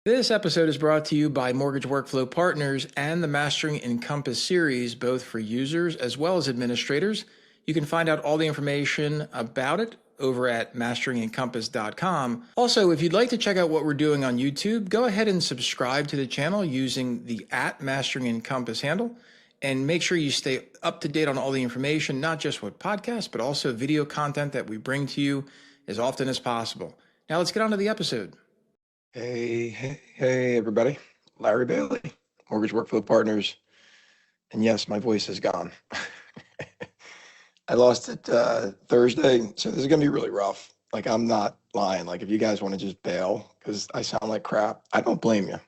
This episode is brought to you by Mortgage Workflow Partners and the Mastering Encompass series, both for users as well as administrators. You can find out all the information about it over at masteringencompass.com. Also, if you'd like to check out what we're doing on YouTube, go ahead and subscribe to the channel using the @MasteringEncompass handle. And make sure you stay up to date on all the information, not just with podcasts, but also video content that we bring to you as often as possible. Now let's get on to the episode. Hey, everybody. Larry Bailey, Mortgage Workflow Partners. And yes, my voice is gone. I lost it Thursday, so this is going to be really rough. Like, I'm not lying. Like, if you guys want to just bail because I sound like crap, I don't blame you.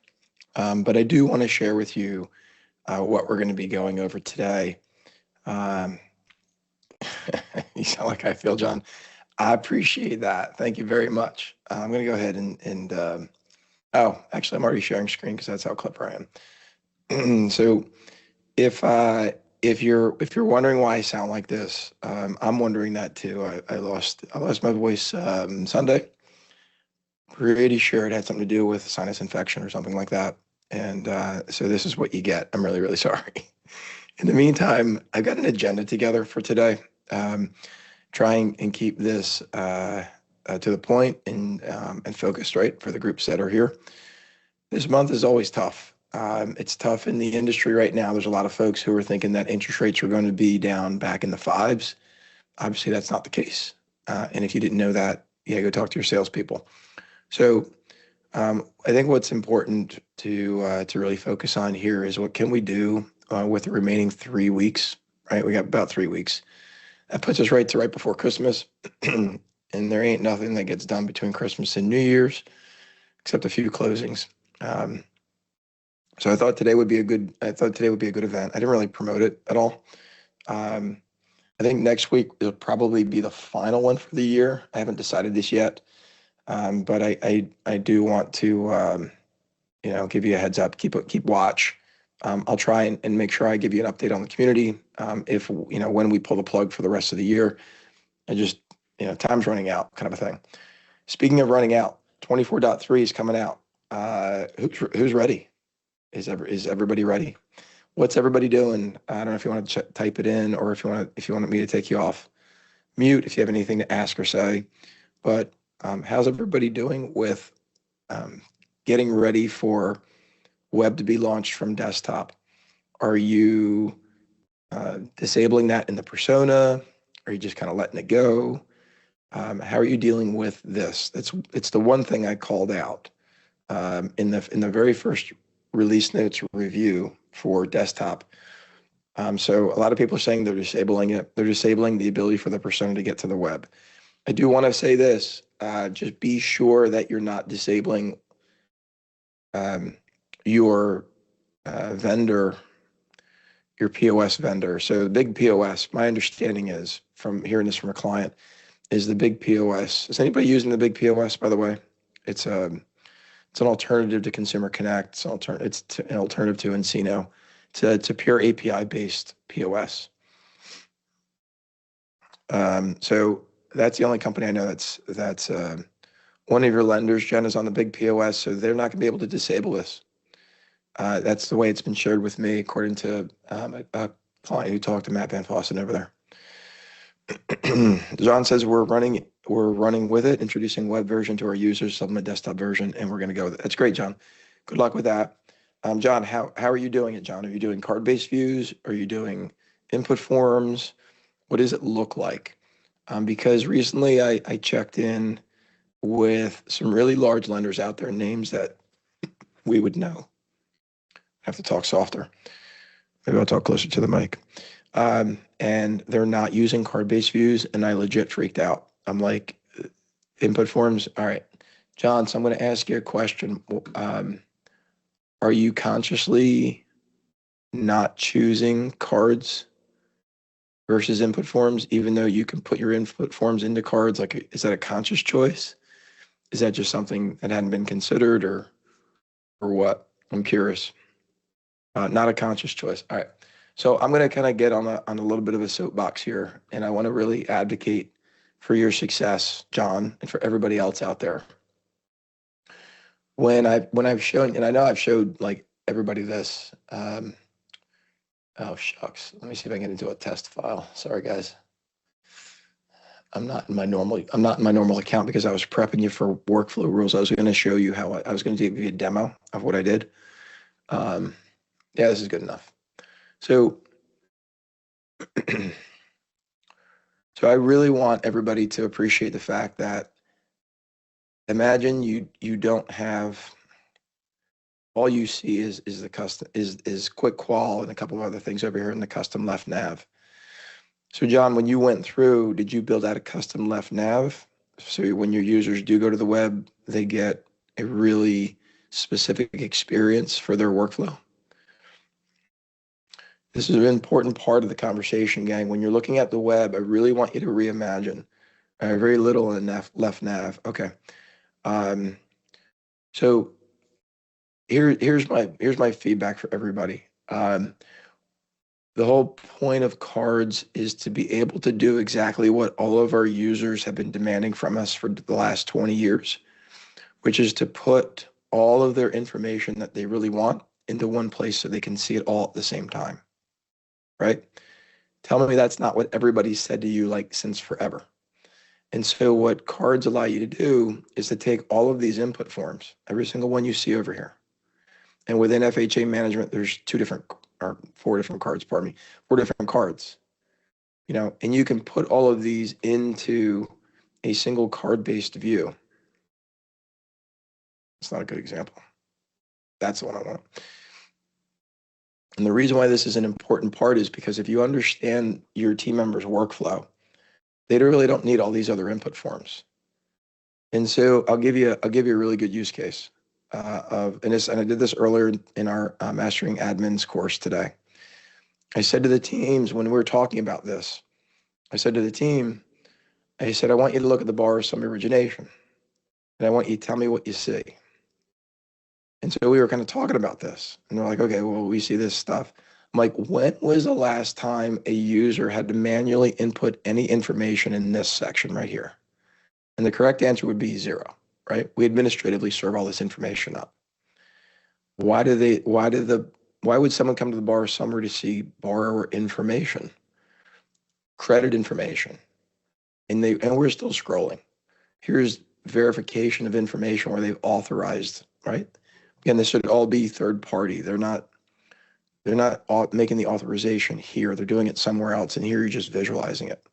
But I do want to share with you what we're going to be going over today. You sound like I feel, John. I appreciate that. Thank you very much. I'm going to go ahead and oh, actually, I'm already sharing screen because that's how clever I am. So if you're wondering why I sound like this, I'm wondering that too. I lost my voice Sunday. Pretty sure it had something to do with sinus infection or something like that. And so this is what you get. I'm really, really sorry. In the meantime, I've got an agenda together for today. Trying and keep this to the point and focused, right, for the groups that are here. This month is always tough. It's tough in the industry right now. There's a lot of folks who are thinking that interest rates are going to be down back in the fives. Obviously, that's not the case. And if you didn't know that, yeah, go talk to your salespeople. So I think what's important to really focus on here is what can we do with the remaining 3 weeks, right? We got about 3 weeks. That puts us right before Christmas. And there ain't nothing that gets done between Christmas and New Year's, except a few closings. So I thought today would be a good event. I didn't really promote it at all. I think next week will probably be the final one for the year. I haven't decided this yet. But I do want to, give you a heads up, keep watch. I'll try and make sure I give you an update on the community. If, when we pull the plug for the rest of the year, I just, time's running out kind of a thing. Speaking of running out, 24.3 is coming out. Who's ready? Is everybody ready? What's everybody doing? I don't know if you want to type it in or if you want me to take you off mute, if you have anything to ask or say, but how's everybody doing with getting ready for web to be launched from desktop? Are you disabling that in the persona? Are you just kind of letting it go? How are you dealing with this? It's the one thing I called out in the very first release notes review for desktop. So a lot of people are saying they're disabling it. They're disabling the ability for the persona to get to the web. I do want to say this, just be sure that you're not disabling your vendor, your POS vendor. So the big POS, my understanding is from hearing this from a client, is the big POS. Is anybody using the big POS, by the way? It's an alternative to Consumer Connect. It's an alternative to nCino. It's a pure API-based POS. So that's the only company I know that's one of your lenders, Jen, is on the big POS, so they're not going to be able to disable this. That's the way it's been shared with me, according to a client who talked to Matt Van Fossen over there. John says we're running with it, introducing web version to our users, supplement desktop version, and we're going to go with it. That's great, John. Good luck with that. John, how are you doing it, John? Are you doing card-based views? Are you doing input forms? What does it look like? Because recently I checked in with some really large lenders out there, names that we would know. I have to talk softer. Maybe I'll talk closer to the mic. And they're not using card-based views, and I legit freaked out. I'm like, input forms, all right. John, so I'm going to ask you a question. Are you consciously not choosing cards versus input forms, even though you can put your input forms into cards? Like, is that a conscious choice? Is that just something that hadn't been considered or what? I'm curious. Not a conscious choice. All right. So I'm going to kind of get on a little bit of a soapbox here, and I want to really advocate for your success, John, and for everybody else out there. when I've shown, and I know I've showed like everybody this. Oh shucks, let me see if I can get into a test file. Sorry guys, I'm not in my normal account because I was prepping you for workflow rules. I was going to show you how I was going to give you a demo of what I did. Yeah, this is good enough. So, so I really want everybody to appreciate the fact that imagine you don't have, all you see is the custom is quick qual and a couple of other things over here in the custom left nav. So John, when you went through, did you build out a custom left nav? So when your users do go to the web, they get a really specific experience for their workflow? This is an important part of the conversation, gang. When you're looking at the web, I really want you to reimagine. Very little in the left nav. Okay. So here's my feedback for everybody. The whole point of cards is to be able to do exactly what all of our users have been demanding from us for the last 20 years, which is to put all of their information that they really want into one place so they can see it all at the same time, right? Tell me that's not what everybody said to you like since forever. And so what cards allow you to do is to take all of these input forms, every single one you see over here. And within FHA management, there's 4 different cards, pardon me, 4 different cards, and you can put all of these into a single card-based view. It's not a good example. That's the one I want. And the reason why this is an important part is because if you understand your team members' workflow, they really don't need all these other input forms. And so I'll give you a really good use case and I did this earlier in our Mastering Admins course today. I said to the teams when we were talking about this, I said to the team, I said, I want you to look at the bar of some origination, and I want you to tell me what you see. And so we were kind of talking about this, and they're like, okay, well, we see this stuff. I'm like, when was the last time a user had to manually input any information in this section right here? And the correct answer would be 0, right? We administratively serve all this information up. Why would someone come to the bar summary to see borrower information, credit information? And we're still scrolling. Here's verification of information where they've authorized, right? Again, this should all be third party. They're not making the authorization here. They're doing it somewhere else, and here you're just visualizing it.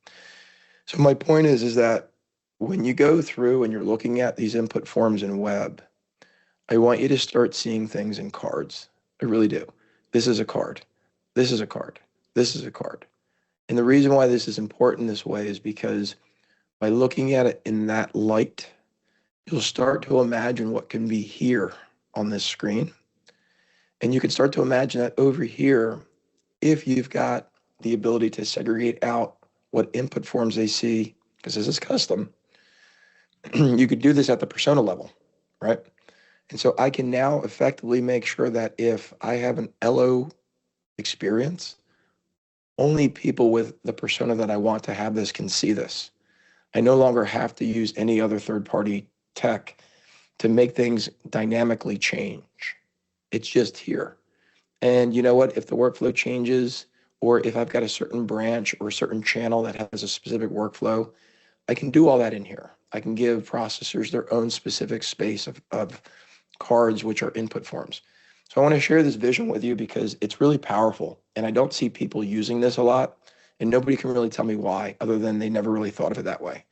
So my point is that when you go through and you're looking at these input forms in web, I want you to start seeing things in cards. I really do. This is a card. This is a card. This is a card. And the reason why this is important this way is because by looking at it in that light, you'll start to imagine what can be here on this screen. And you can start to imagine that over here, if you've got the ability to segregate out what input forms they see, because this is custom, you could do this at the persona level, right? And so I can now effectively make sure that if I have an LO experience, only people with the persona that I want to have this can see this. I no longer have to use any other third-party tech to make things dynamically change. It's just here. And you know what? If the workflow changes, or if I've got a certain branch or a certain channel that has a specific workflow, I can do all that in here. I can give processors their own specific space of cards, which are input forms. So I want to share this vision with you because it's really powerful. And I don't see people using this a lot. And nobody can really tell me why, other than they never really thought of it that way.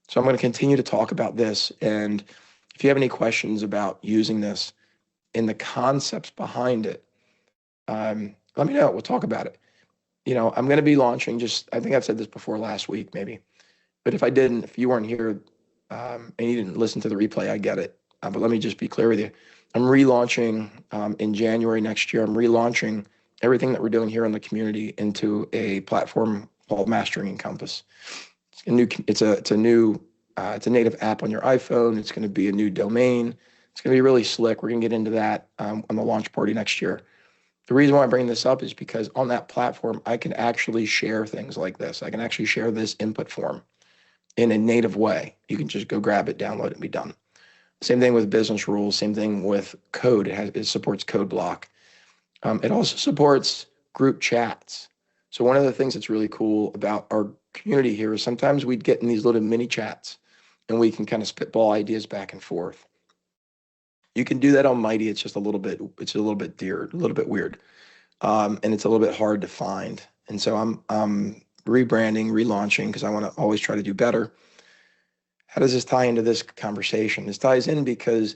So I'm going to continue to talk about this. And if you have any questions about using this and the concepts behind it, let me know. We'll talk about it. I'm going to be launching I think I've said this before last week, maybe. But if I didn't, if you weren't here and you didn't listen to the replay, I get it. But let me just be clear with you. I'm relaunching in January next year. I'm relaunching everything that we're doing here in the community into a platform called Mastering Encompass. It's a native app on your iPhone. It's going to be a new domain. It's going to be really slick. We're going to get into that on the launch party next year. The reason why I'm bringing this up is because on that platform, I can actually share things like this. I can actually share this input form in a native way. You can just go grab it, download it, and be done. Same thing with business rules, same thing with code. It supports code block. It also supports group chats. So one of the things that's really cool about our community here is sometimes we'd get in these little mini chats and we can kind of spitball ideas back and forth. You can do that on Mighty. It's just a little bit, it's a little bit a little bit weird. And it's a little bit hard to find. And so I'm rebranding, relaunching, because I want to always try to do better. How does this tie into this conversation? This ties in because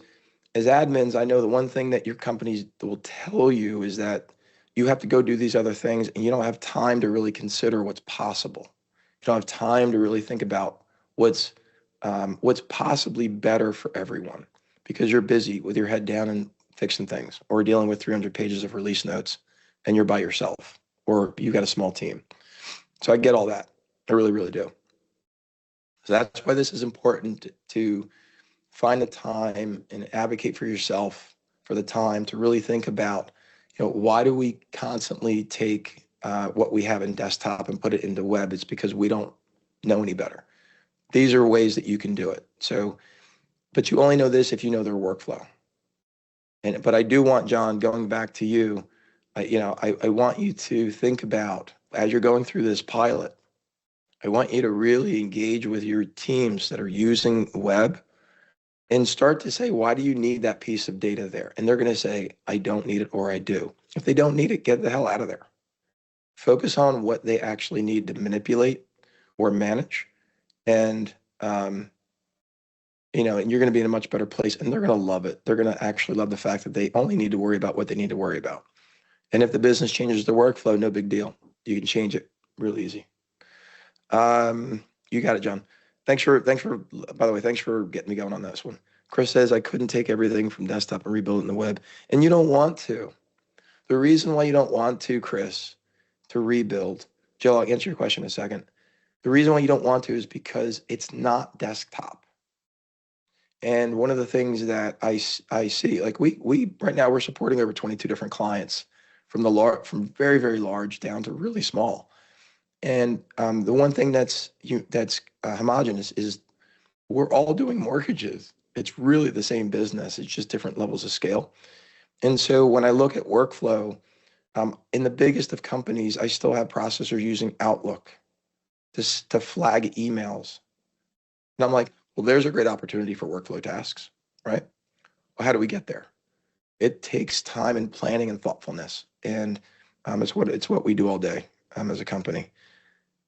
as admins, I know the one thing that your companies will tell you is that you have to go do these other things and you don't have time to really consider what's possible. You don't have time to really think about what's possibly better for everyone because you're busy with your head down and fixing things or dealing with 300 pages of release notes and you're by yourself or you got a small team. So I get all that. I really, really do. So that's why this is important to find the time and advocate for yourself for the time to really think about, why do we constantly take what we have in desktop and put it into web? It's because we don't know any better. These are ways that you can do it. So, but you only know this if you know their workflow. But I do want, John, going back to you, I want you to think about, as you're going through this pilot, I want you to really engage with your teams that are using web and start to say, why do you need that piece of data there? And they're going to say, I don't need it or I do. If they don't need it, get the hell out of there. Focus on what they actually need to manipulate or manage. And, and you're going to be in a much better place and they're going to love it. They're going to actually love the fact that they only need to worry about what they need to worry about. And if the business changes the workflow, no big deal. You can change it real easy. You got it, John. Thanks for, by the way, thanks for getting me going on this one. Chris says, I couldn't take everything from desktop and rebuild it in the web. And you don't want to. The reason why you don't want to, Chris, to rebuild, Joe, I'll answer your question in a second. The reason why you don't want to is because it's not desktop. And one of the things that I see, like we right now, we're supporting over 22 different clients from very, very large down to really small. And the one thing that's homogenous is we're all doing mortgages. It's really the same business. It's just different levels of scale. And so when I look at workflow, in the biggest of companies, I still have processors using Outlook to flag emails. And I'm like, well, there's a great opportunity for workflow tasks, right? Well, how do we get there? It takes time and planning and thoughtfulness. And it's what we do all day as a company.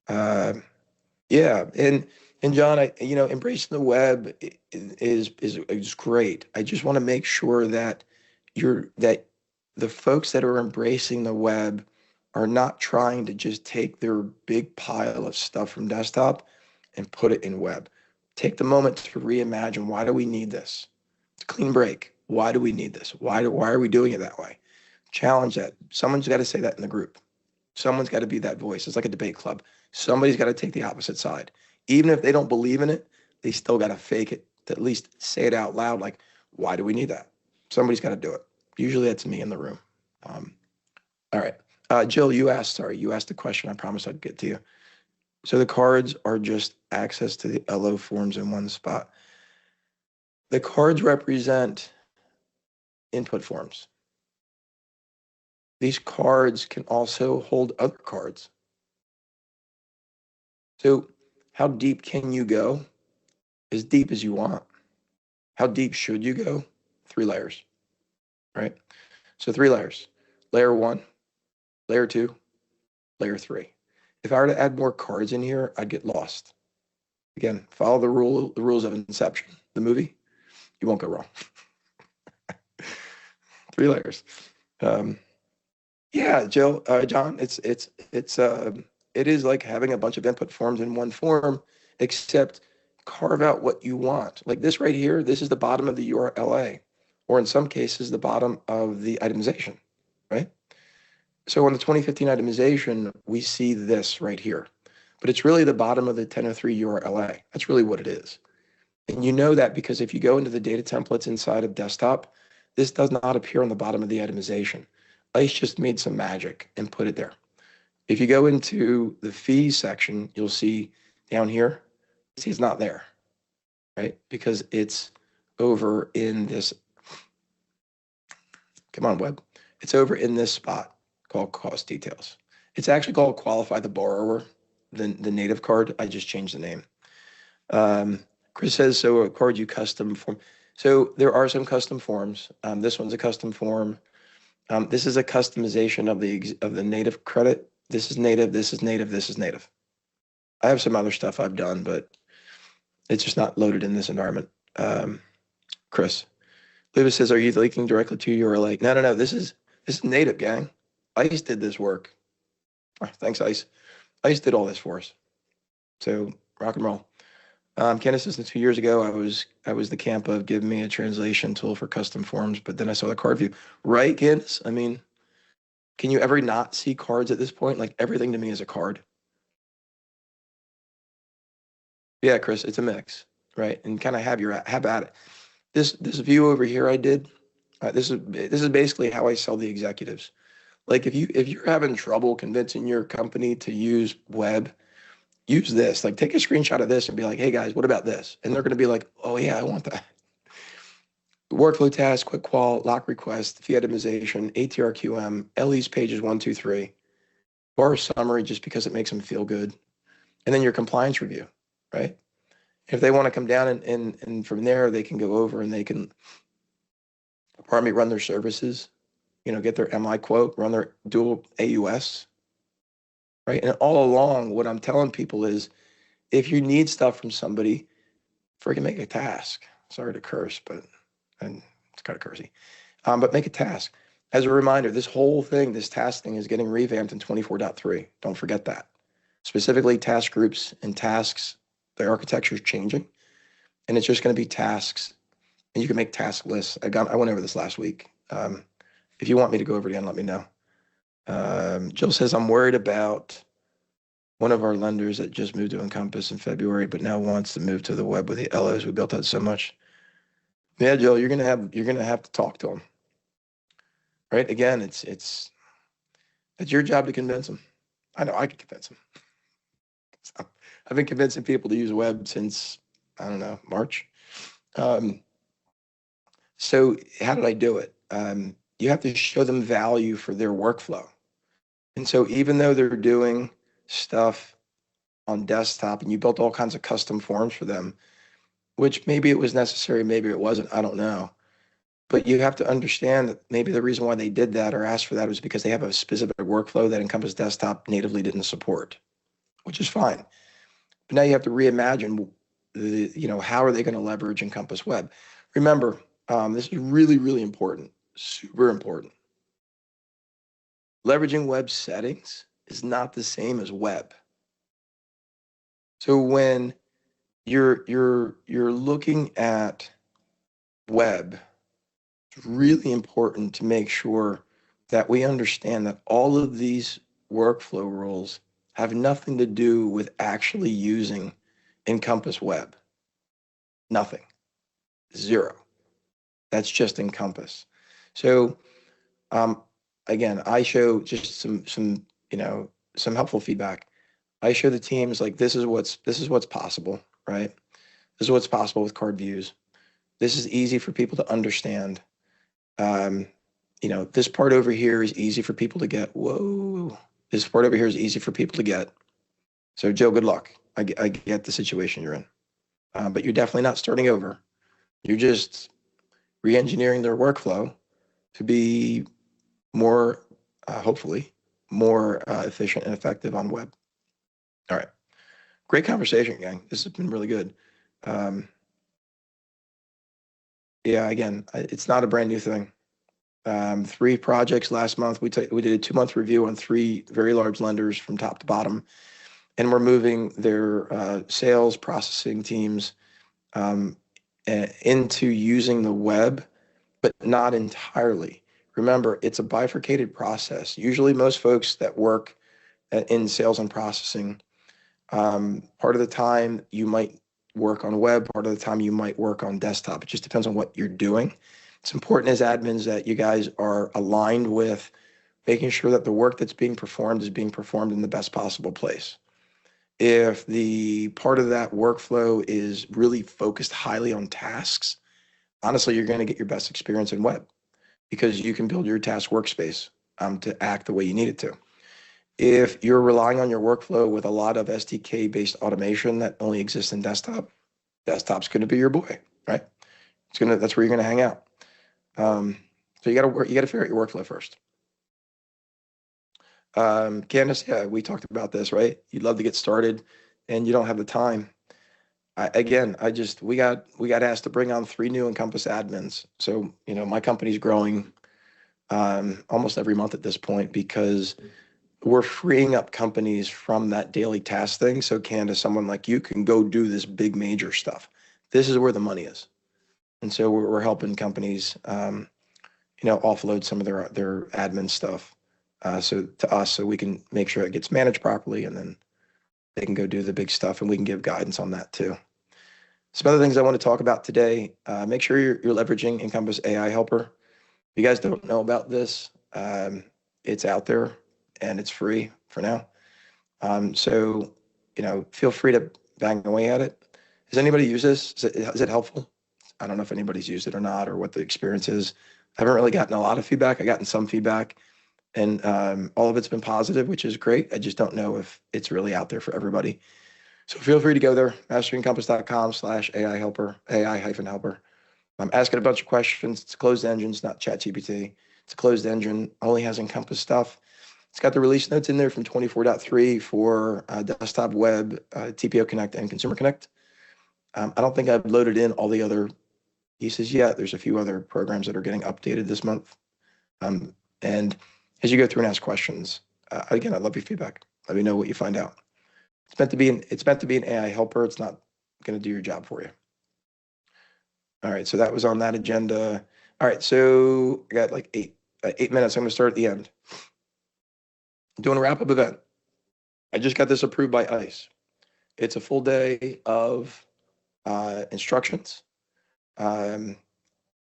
Yeah, and John, embracing the web is great. I just want to make sure that the folks that are embracing the web are not trying to just take their big pile of stuff from desktop and put it in web. Take the moment to reimagine, why do we need this? It's a clean break. Why do we need this? Why are we doing it that way? Challenge that. Someone's got to say that in the group. Someone's got to be that voice. It's like a debate club. Somebody's got to take the opposite side. Even if they don't believe in it, they still got to fake it, to at least say it out loud, like, why do we need that? Somebody's got to do it. Usually that's me in the room. All right. Jill, you asked a question. I promised I'd get to you. So the cards are just access to the LO forms in one spot. The cards represent input forms. These cards can also hold other cards. So how deep can you go? As deep as you want. How deep should you go? 3 layers, right? So 3 layers. Layer 1, layer 2, layer 3. If I were to add more cards in here, I'd get lost. Again, follow the rules of Inception, the movie. You won't go wrong. 3 layers. Yeah, Jill, John, it is like having a bunch of input forms in one form, except carve out what you want. Like this right here, this is the bottom of the URLA, or in some cases, the bottom of the itemization, right? So on the 2015 itemization, we see this right here, but it's really the bottom of the 1003 URLA. That's really what it is. And you know that because if you go into the data templates inside of desktop, this does not appear on the bottom of the itemization. ICE just made some magic and put it there. If you go into the fees section, you'll see down here, see it's not there, right? Because it's over in this, come on, web. It's over in this spot called cost details. It's actually called qualify the borrower, the native card. I just changed the name. Chris says, so a card you custom form. So there are some custom forms. This one's a custom form. This is a customization of the native credit. This is native, this is native, this is native. I have some other stuff I've done, but it's just not loaded in this environment. Chris. Lewis says, are you linking directly to your like? No. This is native, gang. ICE did this work. Oh, thanks, ICE. ICE did all this for us. So rock and roll. Candace says, 2 years ago, I was the camp of give me a translation tool for custom forms, but then I saw the card view. Right, Candace? I mean, can you ever not see cards at this point? Like everything to me is a card. Yeah, Chris, it's a mix, right? And kind of have at it. This view over here I did. This is basically how I sell the executives. Like if you're having trouble convincing your company to use web, use this. Like take a screenshot of this and be like, hey guys, what about this? And they're going to be like, oh yeah, I want that. Workflow task, quick qual, lock request, fee itemization, ATRQM, LE's pages 1, 2, 3, bar summary just because it makes them feel good, and then your compliance review, right? If they want to come down and from there they can go over and they can, pardon me, run their services, get their MI quote, run their dual AUS, right? And all along, what I'm telling people is, if you need stuff from somebody, freaking make a task. Sorry to curse, but and it's kind of cursy. But make a task. As a reminder, this whole thing, this task thing is getting revamped in 24.3. Don't forget that. Specifically, task groups and tasks, the architecture is changing, and it's just going to be tasks, and you can make task lists. I went over this last week. If you want me to go over it again, let me know. Jill says, I'm worried about one of our lenders that just moved to Encompass in February, but now wants to move to the web with the LOs. We built out so much. Yeah, Jill, you're gonna have to talk to them, right? Again, it's your job to convince them. I know I can convince them. So, I've been convincing people to use web since, I don't know, March. So how did I do it? You have to show them value for their workflow. And so even though they're doing stuff on desktop and you built all kinds of custom forms for them, which maybe it was necessary, maybe it wasn't, I don't know. But you have to understand that maybe the reason why they did that or asked for that was because they have a specific workflow that Encompass Desktop natively didn't support, which is fine. But now you have to reimagine, how are they going to leverage Encompass Web? Remember, this is really, really important, super important. Leveraging web settings is not the same as web. So when you're looking at web, it's really important to make sure that we understand that all of these workflow rules have nothing to do with actually using Encompass Web. Nothing. Zero. That's just Encompass. So again, I show just some helpful feedback. I show the teams like this is what's possible, right? This is what's possible with card views. This is easy for people to understand. This part over here is easy for people to get. Whoa. This part over here is easy for people to get. So Joe, good luck. I get the situation you're in. But you're definitely not starting over. You're just re-engineering their workflow to be more, hopefully, more efficient and effective on web. All right. Great conversation, gang. This has been really good. Yeah, again, it's not a brand new thing. 3 projects last month. We did a 2-month review on 3 very large lenders from top to bottom, and we're moving their sales processing teams into using the web, but not entirely. Remember, it's a bifurcated process. Usually most folks that work in sales and processing, part of the time you might work on web, part of the time you might work on desktop. It just depends on what you're doing. It's important as admins that you guys are aligned with making sure that the work that's being performed is being performed in the best possible place. If the part of that workflow is really focused highly on tasks, honestly, you're going to get your best experience in web because you can build your task workspace to act the way you need it to. If you're relying on your workflow with a lot of SDK-based automation that only exists in desktop, desktop's going to be your boy, right? That's where you're going to hang out. So you got to figure out your workflow first. Candace, yeah, we talked about this, right? You'd love to get started and you don't have the time. We got asked to bring on 3 new Encompass admins. So, my company's growing almost every month at this point because we're freeing up companies from that daily task thing. So Candace, someone like you can go do this big major stuff. This is where the money is. And so we're helping companies, offload some of their admin stuff. So we can make sure it gets managed properly, and then they can go do the big stuff, and we can give guidance on that too. Some other things I want to talk about today, make sure you're leveraging Encompass AI Helper. If you guys don't know about this, it's out there and it's free for now. So, feel free to bang away at it. Has anybody used this? Is it helpful? I don't know if anybody's used it or not, or what the experience is. I haven't really gotten a lot of feedback. I've gotten some feedback, and all of it's been positive, which is great. I just don't know if it's really out there for everybody. So feel free to go there, masterencompass.com/AI helper, AI-helper. I'm asking a bunch of questions. It's a closed engine. It's not ChatGPT. It's a closed engine, only has Encompass stuff. It's got the release notes in there from 24.3 for desktop, web, TPO Connect, and Consumer Connect. I don't think I've loaded in all the other pieces yet. There's a few other programs that are getting updated this month. And as you go through and ask questions, again, I'd love your feedback. Let me know what you find out. It's meant to be an AI helper. It's not going to do your job for you. All right, so that was on that agenda. All right, so I got like 8 minutes. I'm going to start at the end. I'm doing a wrap-up event. I just got this approved by ICE. It's a full day of instructions. You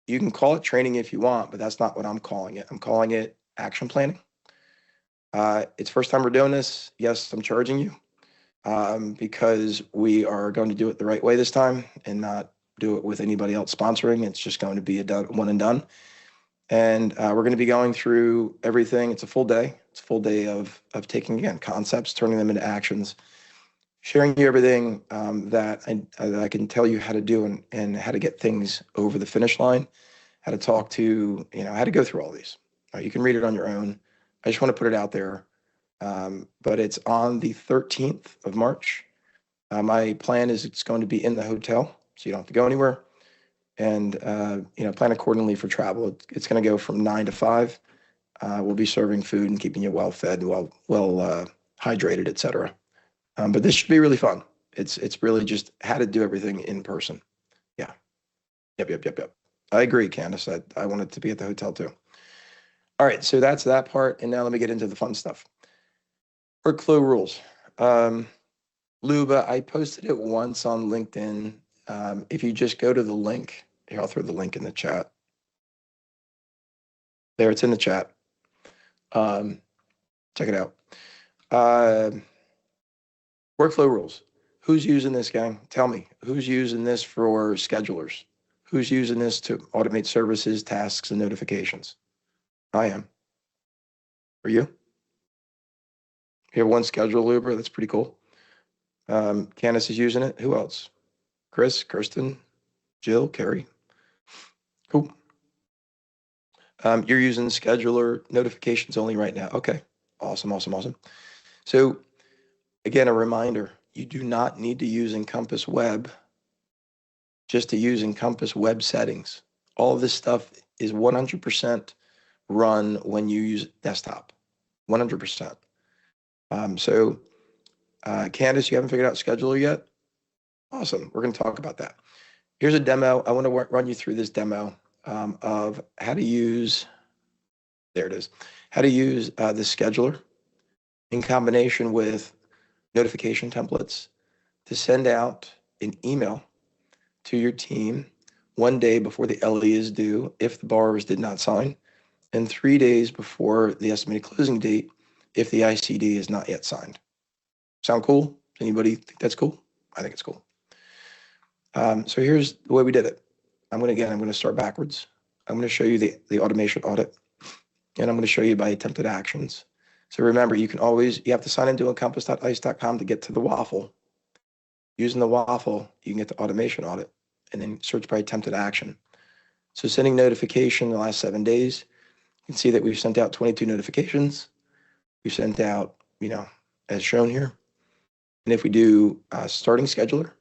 can call it training if you want, but that's not what I'm calling it. I'm calling it action planning. It's first time we're doing this. Yes, I'm charging you because we are going to do it the right way this time and not do it with anybody else sponsoring. It's just going to be a one and done. And we're going to be going through everything. It's a full day. It's a full day of taking, again, concepts, turning them into actions, sharing you everything that I can tell you how to do and how to get things over the finish line, how to talk to, how to go through all these. You can read it on your own. I just want to put it out there. But it's on the 13th of March. My plan is it's going to be in the hotel, so you don't have to go anywhere. And, plan accordingly for travel. It's going to go from 9 to 5. We'll be serving food and keeping you well fed and well hydrated, et cetera. But this should be really fun. It's really just how to do everything in person. Yeah. Yep. I agree, Candace. I want it to be at the hotel too. All right, so that's that part. And now let me get into the fun stuff. Workflow rules. Luba, I posted it once on LinkedIn. If you just go to the link, here, I'll throw the link in the chat. There, it's in the chat. Check it out. Workflow rules. Who's using this, gang? Tell me, who's using this for schedulers? Who's using this to automate services, tasks, and notifications? I am. Are you? You have one schedule, Uber. That's pretty cool. Candace is using it. Who else? Chris, Kirsten, Jill, Carrie. Cool. You're using scheduler notifications only right now. Okay. Awesome. So again, a reminder, you do not need to use Encompass Web just to use Encompass Web settings. All of this stuff is 100% run when you use desktop, 100%. So Candace, you haven't figured out scheduler yet? Awesome. We're going to talk about that. Here's a demo. I want to run you through this demo of how to use, there it is, how to use the scheduler in combination with notification templates to send out an email to your team 1 day before the LE is due if the borrowers did not sign, and 3 days before the estimated closing date if the ICD is not yet signed. Sound cool? Anybody think that's cool? I think it's cool. So here's the way we did it. I'm going to start backwards. I'm going to show you the automation audit, and I'm going to show you by attempted actions. So remember, you have to sign into encompass.ice.com to get to the waffle. Using the waffle, you can get the automation audit and then search by attempted action. So sending notification in the last 7 days, you can see that we've sent out 22 notifications. We've sent out, as shown here. And if we do starting scheduler,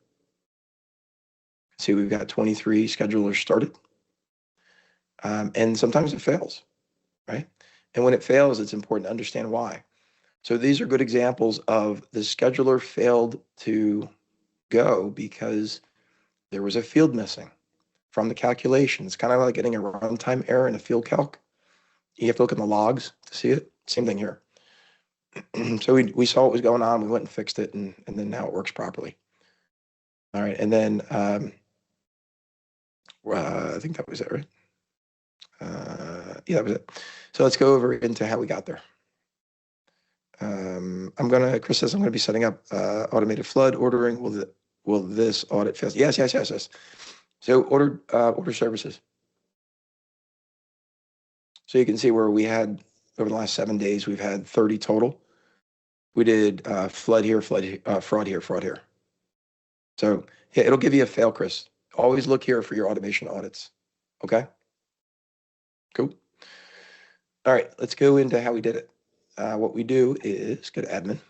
see we've got 23 schedulers started. And sometimes it fails, right? And when it fails, it's important to understand why. So these are good examples of the scheduler failed to go because there was a field missing from the calculation. It's kind of like getting a runtime error in a field calc. You have to look in the logs to see it. Same thing here. So we saw what was going on. We went and fixed it, and then now it works properly. All right, and then I think that was it, right? Yeah, that was it. So let's go over into how we got there. Chris says I'm gonna be setting up automated flood ordering. Will this audit fail? Yes. So order services. So you can see where we had over the last 7 days, we've had 30 total. We did fraud here. So yeah, it'll give you a fail, Chris. Always look here for your automation audits. Okay. Cool. All right, let's go into how we did it. What we do is go to admin.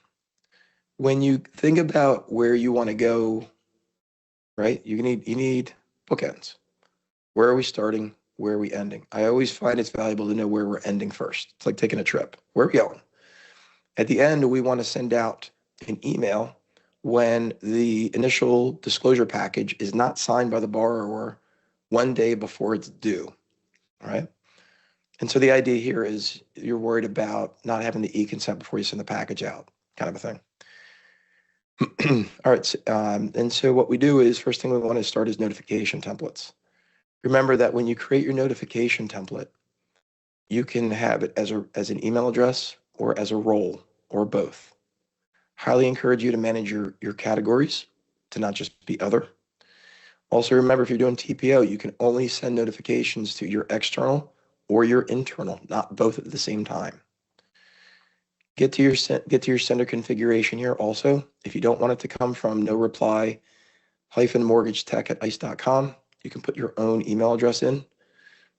When you think about where you want to go, right? You need bookends. Where are we starting? Where are we ending? I always find it's valuable to know where we're ending first. It's like taking a trip. Where are we going? At the end, we want to send out an email when the initial disclosure package is not signed by the borrower 1 day before it's due, all right? And so the idea here is you're worried about not having the e-consent before you send the package out, kind of a thing. All right, and so what we do is first thing we want to start is notification templates. Remember that when you create your notification template, you can have it as an email address or as a role or both. Highly encourage you to manage your categories to not just be other. Also remember, if you're doing TPO, you can only send notifications to your external or your internal, not both at the same time. Get to your sender configuration here also. If you don't want it to come from no reply -mortgagetech@ice.com, you can put your own email address in,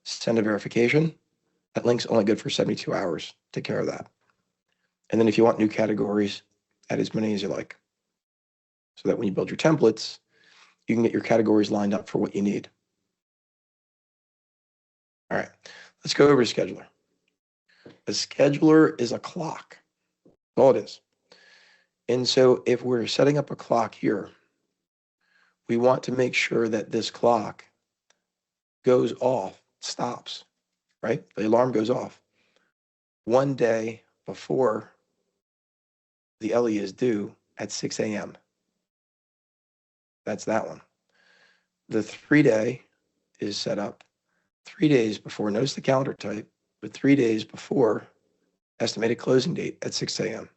send a verification. That link's only good for 72 hours. Take care of that. And then if you want new categories, add as many as you like, so that when you build your templates, you can get your categories lined up for what you need. All right, let's go over to scheduler. A scheduler is a clock. All it is. And so if we're setting up a clock here, we want to make sure that this clock goes off, stops, right? The alarm goes off 1 day before the LE is due at 6 a.m. That's that one. The 3-day is set up 3 days before, notice the calendar type, but 3 days before estimated closing date at 6 a.m.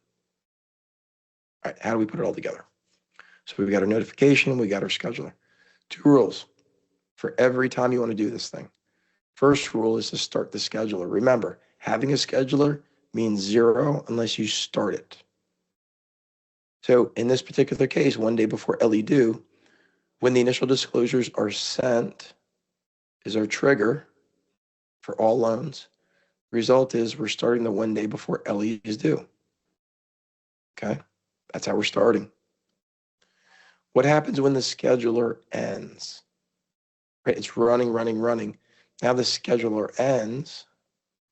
All right, how do we put it all together? So we've got our notification, we got our scheduler. 2 rules for every time you want to do this thing. First rule is to start the scheduler. Remember, having a scheduler means 0 unless you start it. So in this particular case, 1 day before LE due, when the initial disclosures are sent is our trigger for all loans. The result is we're starting the 1 day before LE is due. Okay, that's how we're starting. What happens when the scheduler ends? Right, it's running. Now the scheduler ends,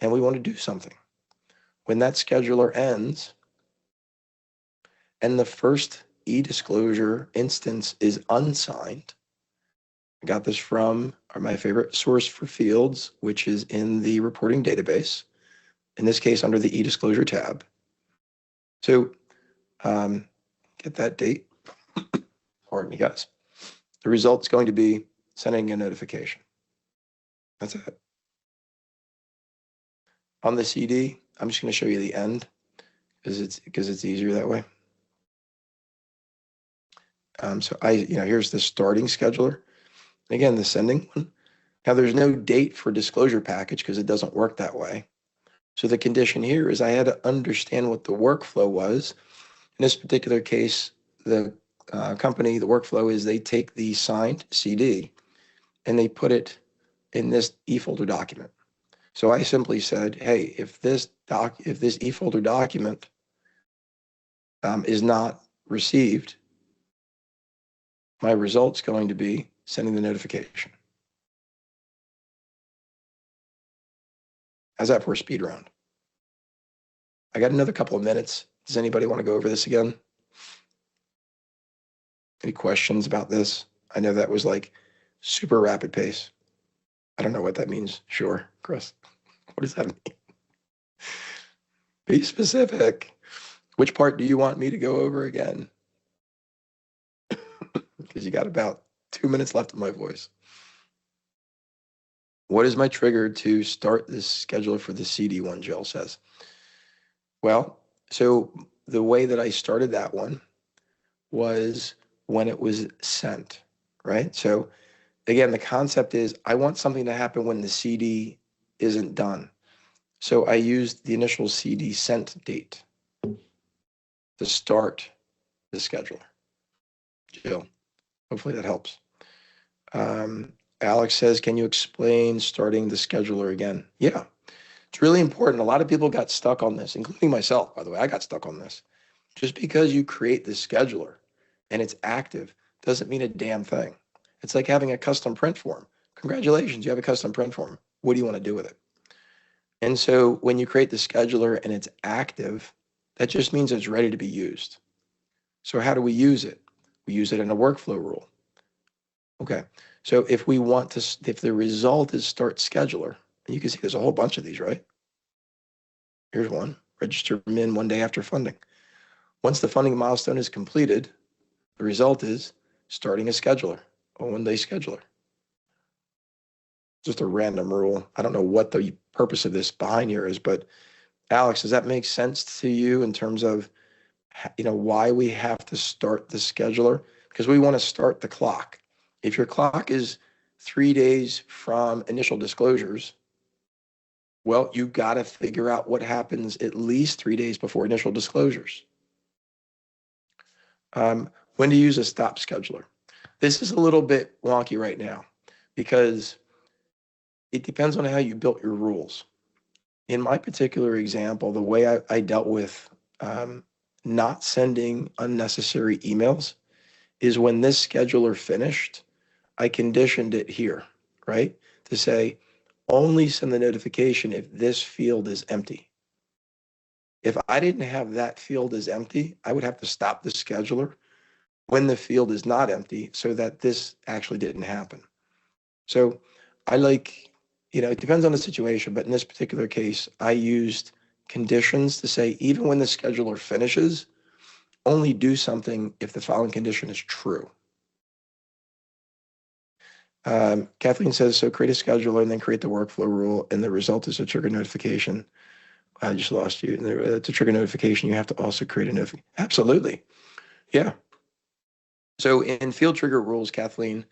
and we want to do something. When that scheduler ends, and the first e-disclosure instance is unsigned, I got this from my favorite source for fields, which is in the reporting database, in this case under the e-disclosure tab. So get that date. Pardon me, guys. The result's going to be sending a notification. That's it. On the CD, I'm just going to show you the end because it's easier that way. So here's the starting scheduler. Again, the sending one. Now, there's no date for disclosure package because it doesn't work that way. So the condition here is I had to understand what the workflow was. In this particular case, the company, the workflow is they take the signed CD and they put it in this e-folder document. So I simply said, hey, if this e-folder document is not received, my result's going to be sending the notification. How's that for a speed round? I got another couple of minutes. Does anybody want to go over this again? Any questions about this? I know that was like super rapid pace. I don't know what that means. Sure, Chris. What does that mean? Be specific. Which part do you want me to go over again? Because you got about 2 minutes left of my voice. What is my trigger to start this scheduler for the CD one, Jill says? Well, so the way that I started that one was when it was sent, right? So again, the concept is I want something to happen when the CD isn't done. So I used the initial CD sent date to start the scheduler. Jill, hopefully that helps. Alex says, can you explain starting the scheduler again? Yeah, it's really important. A lot of people got stuck on this, including myself, by the way. I got stuck on this. Just because you create the scheduler and it's active doesn't mean a damn thing. It's like having a custom print form. Congratulations, you have a custom print form. What do you want to do with it? And so when you create the scheduler and it's active, that just means it's ready to be used. So how do we use it? We use it in a workflow rule. Okay, so if we want to, if the result is start scheduler, and you can see there's a whole bunch of these, right? Here's one, register min 1 day after funding. Once the funding milestone is completed, the result is starting a scheduler, a 1-day scheduler. Just a random rule. I don't know what the purpose of this behind here is, but Alex, does that make sense to you in terms of, why we have to start the scheduler? Because we want to start the clock. If your clock is 3 days from initial disclosures, well, you got to figure out what happens at least 3 days before initial disclosures. When to use a stop scheduler. This is a little bit wonky right now because it depends on how you built your rules. In my particular example, the way I dealt with not sending unnecessary emails is when this scheduler finished, I conditioned it here, right? To say, only send the notification if this field is empty. If I didn't have that field as empty, I would have to stop the scheduler when the field is not empty so that this actually didn't happen. So I like, it depends on the situation, but in this particular case, I used conditions to say, even when the scheduler finishes, only do something if the following condition is true. Kathleen says, so create a scheduler and then create the workflow rule, and the result is a trigger notification. I just lost you. And to trigger notification, you have to also create a notification. Absolutely. Yeah. So in field trigger rules, Kathleen,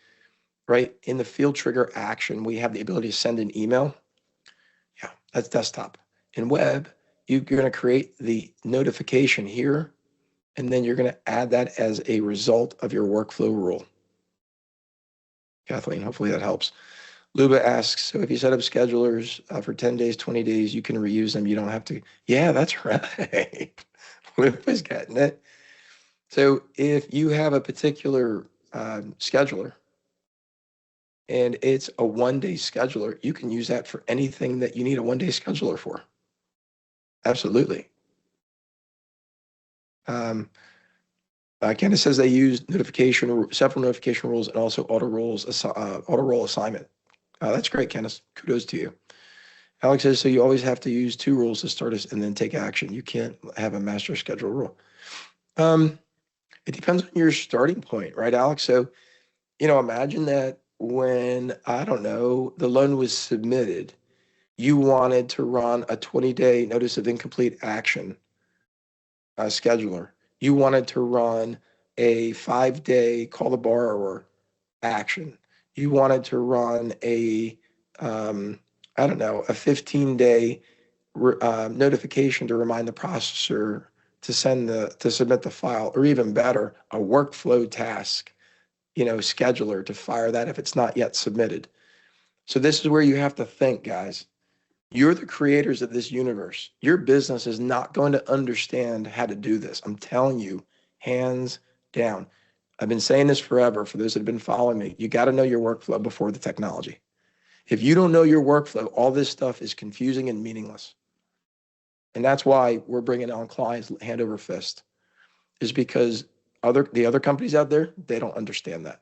right, in the field trigger action, we have the ability to send an email. Yeah, that's desktop. In web, you're going to create the notification here, and then you're going to add that as a result of your workflow rule. Kathleen, hopefully that helps. Luba asks, so if you set up schedulers for 10 days, 20 days, you can reuse them. You don't have to. Yeah, that's right. Luba's getting it. So if you have a particular scheduler and it's a 1-day scheduler, you can use that for anything that you need a 1-day scheduler for. Absolutely. Candace says they use several notification rules and also auto roll assignment. That's great, Candace. Kudos to you. Alex says, so you always have to use 2 rules to start us and then take action. You can't have a master schedule rule. It depends on your starting point, right, Alex? So, imagine that when, I don't know, the loan was submitted, you wanted to run a 20-day notice of incomplete action scheduler. You wanted to run a 5-day call the borrower action. You wanted to run a I don't know, a 15-day notification to remind the processor to submit the file, or even better, a workflow task, scheduler to fire that if it's not yet submitted. So this is where you have to think, guys. You're the creators of this universe. Your business is not going to understand how to do this. I'm telling you, hands down. I've been saying this forever for those that have been following me. You got to know your workflow before the technology. If you don't know your workflow, all this stuff is confusing and meaningless. And that's why we're bringing on clients hand over fist, is because the other companies out there, they don't understand that.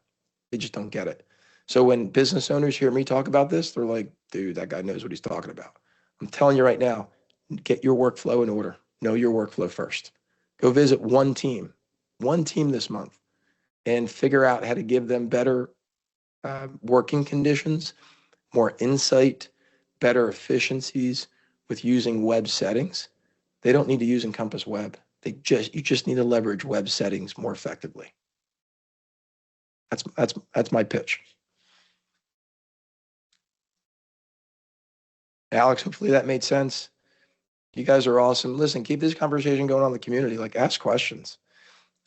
They just don't get it. So when business owners hear me talk about this, they're like, dude, that guy knows what he's talking about. I'm telling you right now, get your workflow in order. Know your workflow first. Go visit one team this month, and figure out how to give them better working conditions, more insight, better efficiencies with using web settings. They don't need to use Encompass Web. You just need to leverage web settings more effectively. That's my pitch. Alex, hopefully that made sense. You guys are awesome. Listen, keep this conversation going on in the community. Like, ask questions.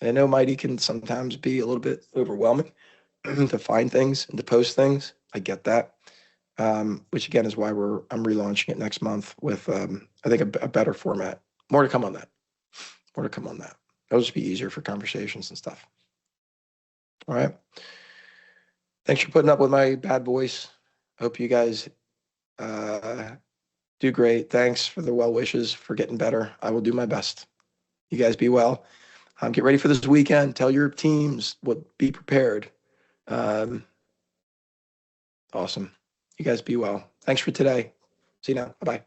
And I know Mighty can sometimes be a little bit overwhelming to find things and to post things. I get that. Which again is why I'm relaunching it next month with I think a better format. More to come on that. It'll just be easier for conversations and stuff. All right. Thanks for putting up with my bad voice. Hope you guys do great. Thanks for the well wishes for getting better. I will do my best. You guys be well. Get ready for this weekend. Tell your teams be prepared. Awesome. You guys be well. Thanks for today. See you now. Bye-bye.